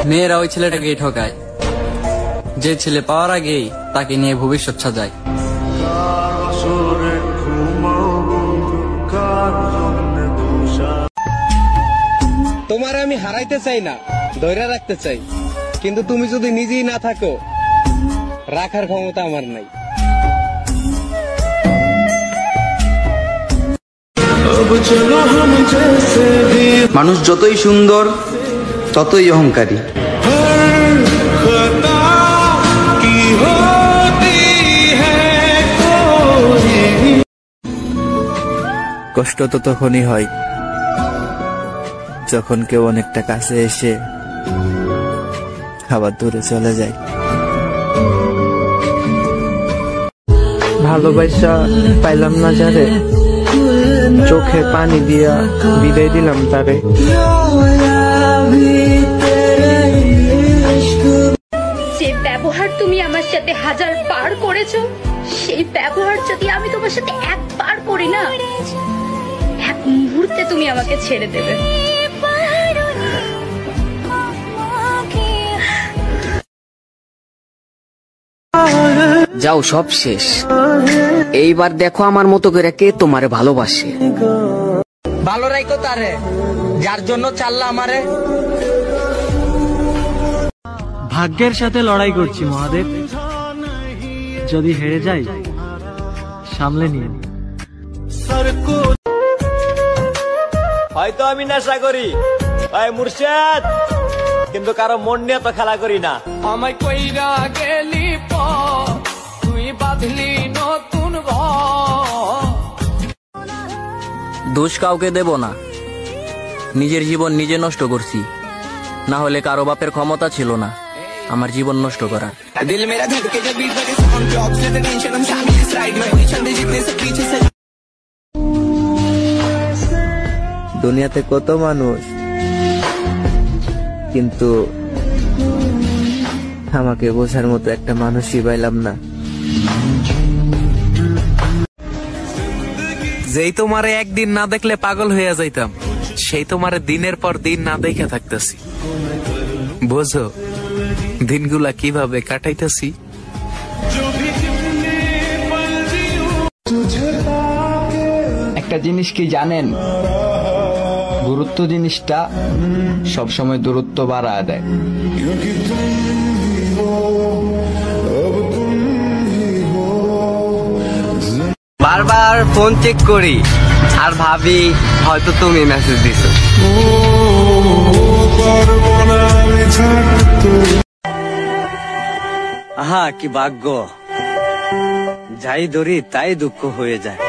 মেয়েরা ওই ছেলেটাকেই ঠকায় যে ছেলে পাওয়ার আগেই তাকে নিয়ে ভবিষ্যৎ সাজায়। তোমার আমি হারাইতে চাই না, ধৈর্য রাখতে চাই, কিন্তু তুমি যদি নিজেই না থাকো, রাখার ক্ষমতা আমার নাই। মানুষ যতই সুন্দর ততই অহংকারী। কষ্ট তো তখনই হয় যখন কেউ অনেকটা কাছে এসে আবার দূরে চলে যায়। ভালোবাসা পাইলাম না যারে, চোখে পানি দিয়া বিদায় দিলাম তারে। যে ব্যবহার তুমি আমার সাথে 1000 বার করেছো, সেই ব্যবহার যদি আমি তোমার সাথে একবার করি না, এক মুহূর্তে তুমি আমাকে ছেড়ে দেবে। যাও, সব শেষ। এইবার দেখো আমার মতো করে কে তোমারে ভালোবাসে। ভালো রাখো তারে যার জন্য চাল্লা আমারে। ভাগ্যের সাথে লড়াই করছি মহাদেব, যদি হেরে যাই সামলে নিয়ে। হয়তো আমি নেশা করি ভাই মুর্শেদ, কিন্তু কারো মন নিয়ে তো খেলা করি না। আমায় কইরা গেলি পর, তুই বাঁধলি নতুন ঘর। দোষ কাউকে দেব না, নিজের জীবন নিজে নষ্ট করছি, না হলে কারো বাপের ক্ষমতা ছিল না আমার জীবন নষ্ট করার। দুনিয়াতে কত মানুষ, কিন্তু আমাকে বোঝার মতো একটা মানুষই পাইলাম না। যেই তোমারে একদিন না দেখলে পাগল হইয়া যাইতাম, সেই তোমারে দিনের পর দিন না দেখে থাকতেছি। বোঝো দিনগুলা কিভাবে কাটাইতেছি। একটা জিনিস কি জানেন, গুরুত্ব জিনিসটা সবসময় দূরত্ব বাড়ায় দেয়। বারবার ফোন চেক করি আর ভাবি হয়তো তুমি মেসেজ দিছো। আহা কি ভাগ্য, যাই ধরি তাই দুঃখ হয়ে যায়।